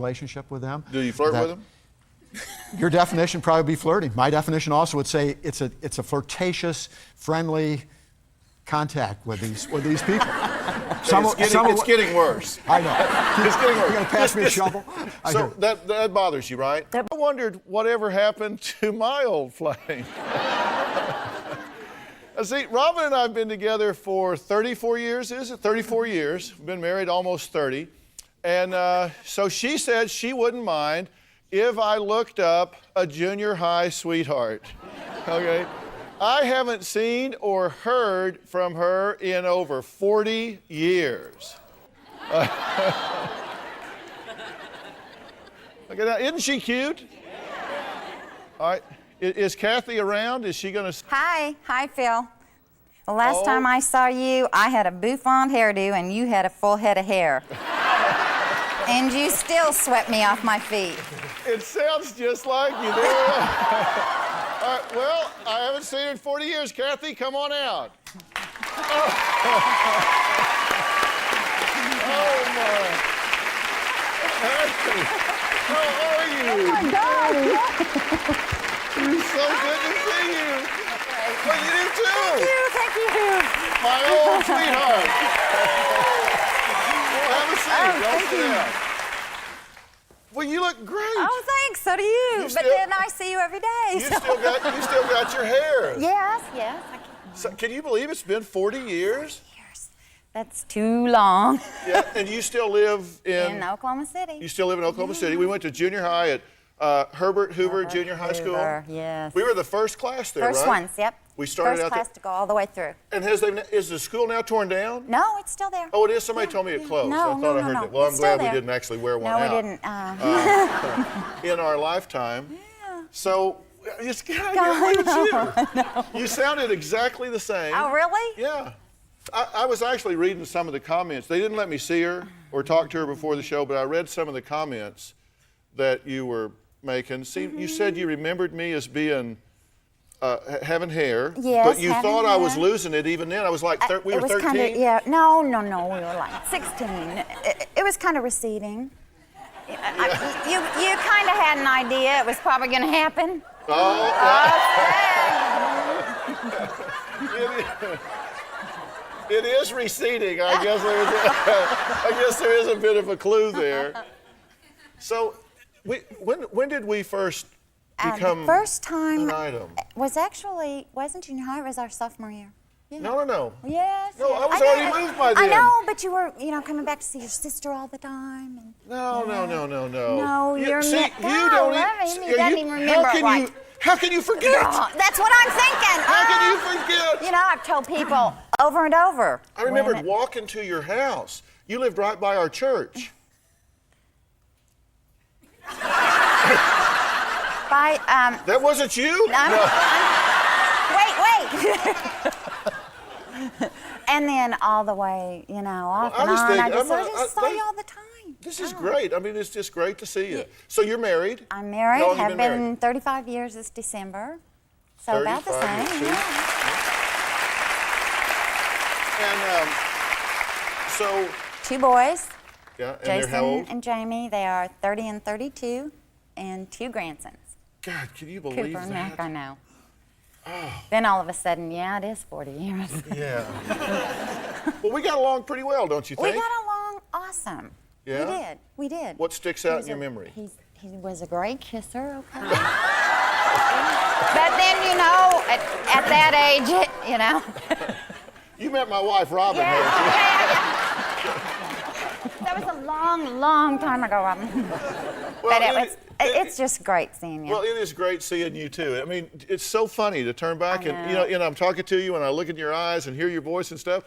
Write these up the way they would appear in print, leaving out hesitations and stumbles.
relationship with them. Do you flirt with them? Your definition would probably be flirting. My definition also would say it's a flirtatious, friendly contact with these people. It's getting worse. I know. It's getting worse. You're going to pass me a shovel? So that bothers you, right? I wondered whatever happened to my old flame. See, Robin and I have been together for 34 years, is it? 34 years. We've been married almost 30. And so she said she wouldn't mind if I looked up a junior high sweetheart. Okay? I haven't seen or heard from her in over 40 years. Okay, now, isn't she cute? All right. Is Kathy around? Is she going to... Hi, Phil. The last time I saw you, I had a bouffant hairdo and you had a full head of hair. And you still swept me off my feet. It sounds just like you. There we are. All right, well, I haven't seen her in 40 years. Kathy, come on out. Oh, my. Kathy, how are you? Oh, my God. It's so good to see you. Well, you do too. Thank you. My old sweetheart. Well, have a seat. Thank Sit you. down. Well, you look great. Oh, thanks. So do you. But then I see you every day. You still got your hair. Yes. So, can you believe it's been 40 years? That's too long. Yeah, and you still live in Oklahoma City. You still live in Oklahoma City. We went to junior high at Herbert Hoover Junior High School. Yes. We were the first class there, First right? ones, yep. We started first out class there. to go all the way through. And is the school now torn down? No, it's still there. Oh, it is? Somebody told me it closed. No, I thought I heard that. Well, I'm It's glad still we there. didn't actually wear one No, out. we didn't. In our lifetime. Yeah. So, it's you. You sounded exactly the same. Oh, really? Yeah. I was actually reading some of the comments. They didn't let me see her or talk to her before the show, but I read some of the comments that you were making. See, you said you remembered me as being having hair, Yes, but you having thought I was hair. losing it even then. I was like, we were 13? No, we were like 16. It was kind of receding. You kind of had an idea it was probably going to happen. It is receding. I guess there is a bit of a clue there. So, when did we first become the first time an item? wasn't junior high, it was our sophomore year. Yeah. No. Yes. No, I was already moved by then. I know, but you were, coming back to see your sister all the time. And, No. No, you're see, not. you don't He doesn't even remember it right. How can you forget? That's what I'm thinking. How can you forget? I've told people over and over. I remembered walking to your house. You lived right by our church. That wasn't you? Wait. And then all the way, off and on. I just saw you all the time. This is great. I mean, it's just great to see you. So you're married? I'm married. How long Have you been been 35 years this December. So about the 35 same. years. Yeah. And so... 2 boys. Yeah, and they're how old? Jason and Jamie. They are 30 and 32, and 2 grandsons. God, can you believe Cooper and that? Mac, I know. Oh. Then all of a sudden, it is 40 years. Yeah. Well, we got along pretty well, don't you think? We got along awesome. Yeah? We did. What sticks out in your memory? He was a great kisser, okay? But then, at that age, You met my wife, Robin, That was a long, long time ago, Robin. Well, But it's just great seeing you. Well, it is great seeing you too. I mean, it's so funny to turn back and I'm talking to you and I look in your eyes and hear your voice and stuff.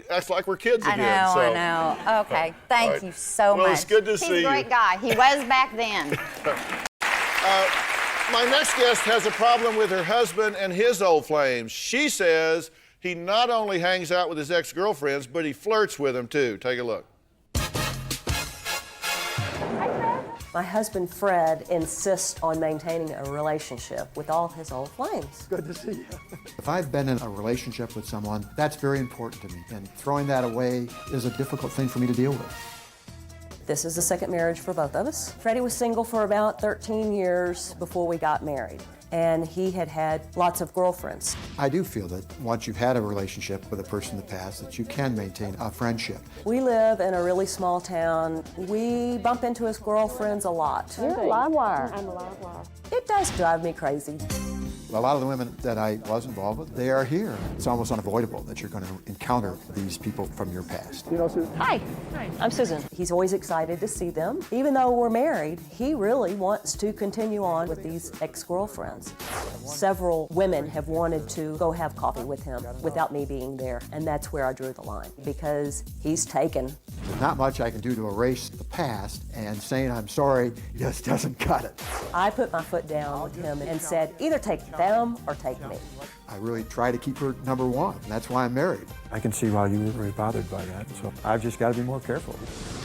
That's like we're kids again. I know. Okay, thank you so much. Well, it's good to see you. He's a great guy. He was back then. My next guest has a problem with her husband and his old flames. She says he not only hangs out with his ex-girlfriends, but he flirts with them too. Take a look. My husband, Fred, insists on maintaining a relationship with all his old flames. Good to see you. If I've been in a relationship with someone, that's very important to me. And throwing that away is a difficult thing for me to deal with. This is the second marriage for both of us. Freddie was single for about 13 years before we got married, and he had had lots of girlfriends. I do feel that once you've had a relationship with a person in the past, that you can maintain a friendship. We live in a really small town. We bump into his girlfriends a lot. You're a live wire. I'm a live wire. It does drive me crazy. A lot of the women that I was involved with, they are here. It's almost unavoidable that you're going to encounter these people from your past. You know, Susan? Hi, I'm Susan. He's always excited to see them. Even though we're married, he really wants to continue on with these ex-girlfriends. Several women have wanted to go have coffee with him without me being there, and that's where I drew the line, because he's taken. There's not much I can do to erase the past, and saying I'm sorry just doesn't cut it. I put my foot down with him and said, either take them or take me. I really try to keep her number one, and that's why I'm married. I can see why you were very bothered by that, so I've just got to be more careful.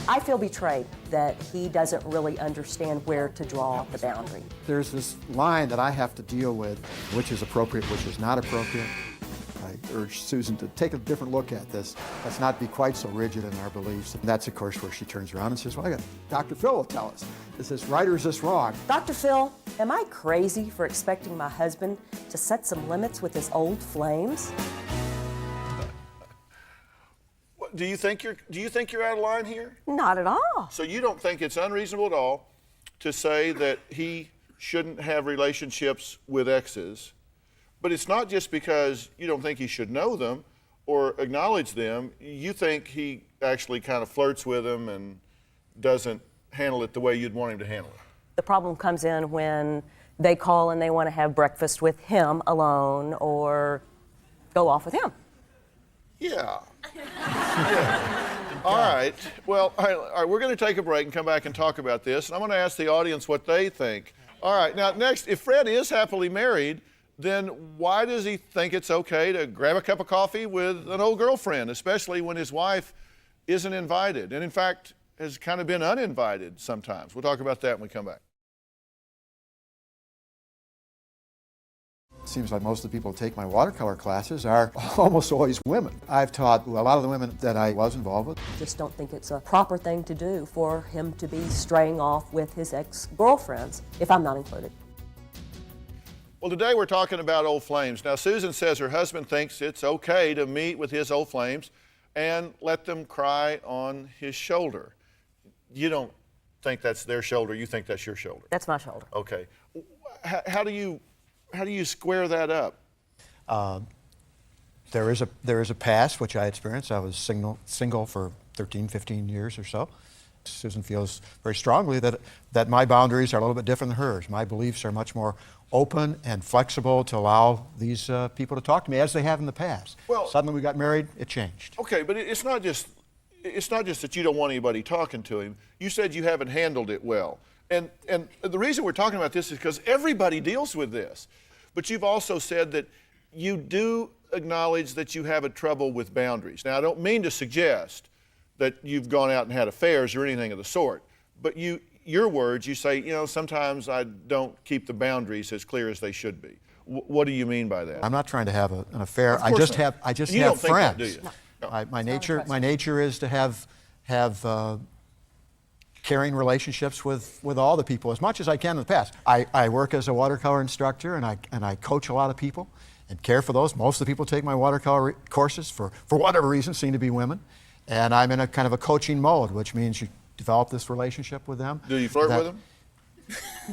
I feel betrayed that he doesn't really understand where to draw the boundary. There's this line that I have to deal with, which is appropriate, which is not appropriate. I urge Susan to take a different look at this. Let's not be quite so rigid in our beliefs. And that's, of course, where she turns around and says, well, Dr. Phil will tell us. Is this right or is this wrong? Dr. Phil, am I crazy for expecting my husband to set some limits with his old flames? Do you think you're out of line here? Not at all. So you don't think it's unreasonable at all to say that he shouldn't have relationships with exes, but it's not just because you don't think he should know them or acknowledge them. You think he actually kind of flirts with them and doesn't handle it the way you'd want him to handle it. The problem comes in when they call and they want to have breakfast with him alone or go off with him. Yeah. Yeah. All right. Well, all right, we're going to take a break and come back and talk about this. And I'm going to ask the audience what they think. All right. Now, next, if Fred is happily married, then why does he think it's okay to grab a cup of coffee with an old girlfriend, especially when his wife isn't invited, and in fact has kind of been uninvited sometimes? We'll talk about that when we come back. It seems like most of the people who take my watercolor classes are almost always women. I've taught a lot of the women that I was involved with. Just don't think it's a proper thing to do for him to be straying off with his ex-girlfriends, if I'm not included. Well, today we're talking about old flames. Now, Susan says her husband thinks it's okay to meet with his old flames and let them cry on his shoulder. You don't think that's their shoulder, you think that's your shoulder. That's my shoulder. Okay. How do you square that up? There is a past which I experienced. I was single for 13, 15 years or so. Susan feels very strongly that my boundaries are a little bit different than hers. My beliefs are much more open and flexible to allow these people to talk to me as they have in the past. Well, suddenly we got married, it changed. Okay, but it's not just that you don't want anybody talking to him. You said you haven't handled it well. And the reason we're talking about this is because everybody deals with this. But you've also said that you do acknowledge that you have a trouble with boundaries. Now, I don't mean to suggest that you've gone out and had affairs or anything of the sort, but your words, you say, sometimes I don't keep the boundaries as clear as they should be. What do you mean by that? I'm not trying to have an affair. I just have you friends. don't think that, do you? No. My nature is to have caring relationships with all the people as much as I can in the past. I work as a watercolor instructor and I coach a lot of people and care for those. Most of the people who take my watercolor courses for whatever reason seem to be women. And I'm in a kind of a coaching mode, which means you develop this relationship with them. Do you flirt with them?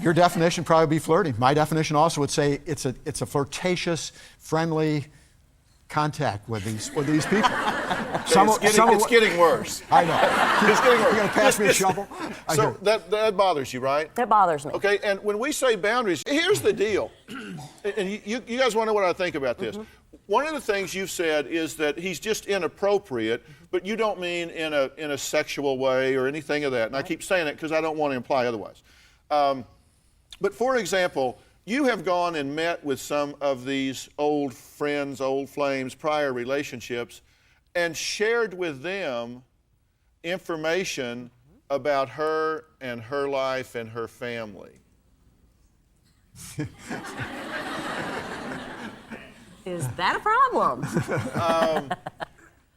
Your definition would probably be flirting. My definition also would say it's a flirtatious, friendly contact with these people. It's getting worse. I know. It's getting worse. You're going to pass me a shovel? So that bothers you, right? That bothers me. Okay, and when we say boundaries, here's the deal. And you guys want to know what I think about this. Mm-hmm. One of the things you've said is that he's just inappropriate, but you don't mean in a sexual way or anything of that. And I keep saying it because I don't want to imply otherwise. But for example, you have gone and met with some of these old friends, old flames, prior relationships, and shared with them information about her and her life and her family. Is that a problem?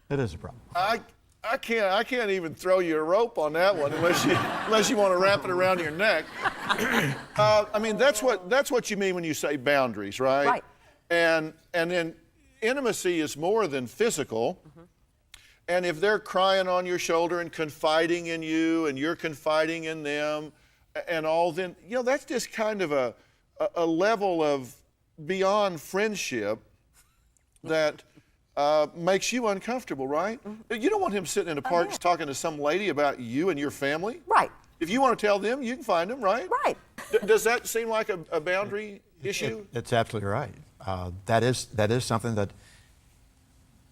It is a problem. I I can't even throw you a rope on that one unless you want to wrap it around your neck. I mean, that's what you mean when you say boundaries, right? Right. And then intimacy is more than physical. And if they're crying on your shoulder and confiding in you and you're confiding in them and all, then, you know, that's just kind of a level of beyond friendship that makes you uncomfortable, right? You don't want him sitting in a park talking to some lady about you and your family. Right. If you want to tell them, you can find them, right? Right. Does that seem like a boundary issue? It's absolutely right. That is something that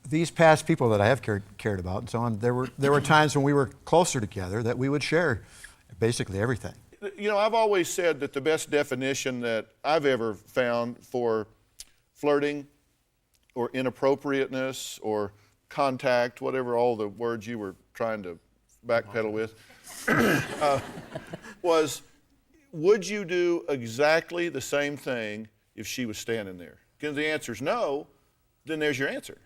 these past people that I have cared about and so on, there were times when we were closer together that we would share basically everything. You know, I've always said that the best definition that I've ever found for flirting or inappropriateness or contact, whatever all the words you were trying to backpedal with, was, would you do exactly the same thing if she was standing there? Because the answer is no, then there's your answer.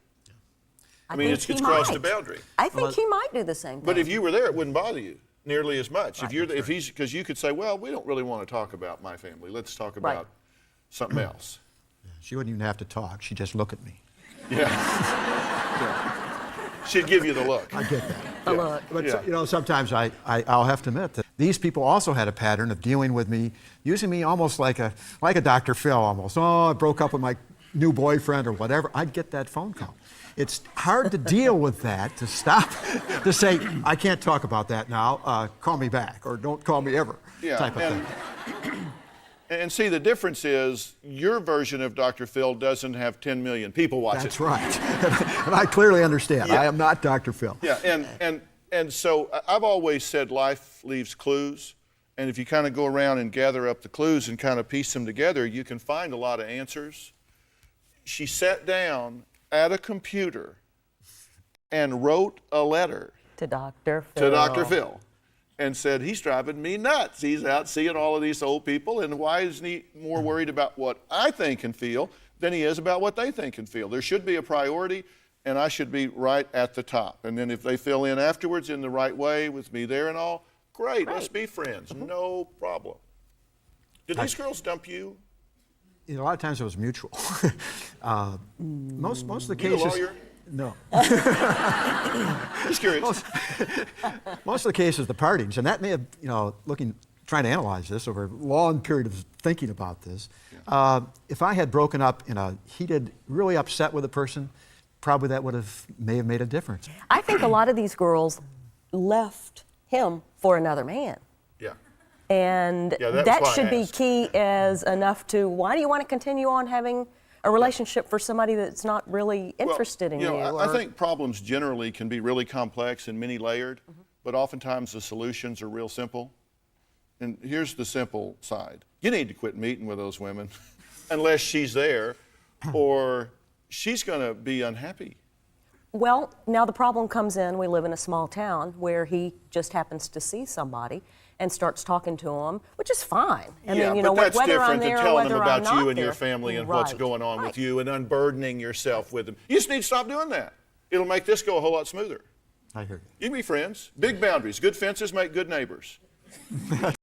I mean, it's crossed a boundary. I think he might do the same thing. But if you were there, it wouldn't bother you nearly as much. Right. Because you could say, well, we don't really want to talk about my family. Let's talk about something else. She wouldn't even have to talk. She'd just look at me. Yeah. She'd give you the look. I get that. A look. But you know, sometimes I'll have to admit that these people also had a pattern of dealing with me, using me almost like a Dr. Phil almost. Oh, I broke up with my new boyfriend or whatever. I'd get that phone call. It's hard to deal with that, to stop, to say, I can't talk about that now, call me back, or don't call me ever, type of thing. And see, the difference is your version of Dr. Phil doesn't have 10 million people watching. That's right. And I clearly understand. Yeah. I am not Dr. Phil. Yeah, and so I've always said life leaves clues. And if you kind of go around and gather up the clues and kind of piece them together, you can find a lot of answers. She sat down at a computer and wrote a letter to Dr. Phil. And said, he's driving me nuts. He's out seeing all of these old people, and why isn't he more worried about what I think and feel than he is about what they think and feel? There should be a priority, and I should be right at the top. And then if they fill in afterwards in the right way with me there and all, great, let's be friends, no problem. Did these girls dump you? You know, a lot of times it was mutual. Most of the You a cases. lawyer? No. Just curious. Most of the cases, the partings, and that may have, you know, trying to analyze this over a long period of thinking about this. If I had broken up in a heated, really upset with a person, probably that may have made a difference. I think a lot of these girls left him for another man. Yeah. And that should be key as enough to, why do you want to continue on having a relationship for somebody that's not really interested in you? I think problems generally can be really complex and many layered, but oftentimes the solutions are real simple. And here's the simple side. You need to quit meeting with those women unless she's there, or she's going to be unhappy. Well, now the problem comes in, we live in a small town where he just happens to see somebody and starts talking to them, which is fine. I mean, you know, but that's whether different I'm there than or telling whether them I'm about not you and there. your family and what's going on with you and unburdening yourself with them. You just need to stop doing that. It'll make this go a whole lot smoother. I hear you. You can be friends. Big boundaries. Good fences make good neighbors.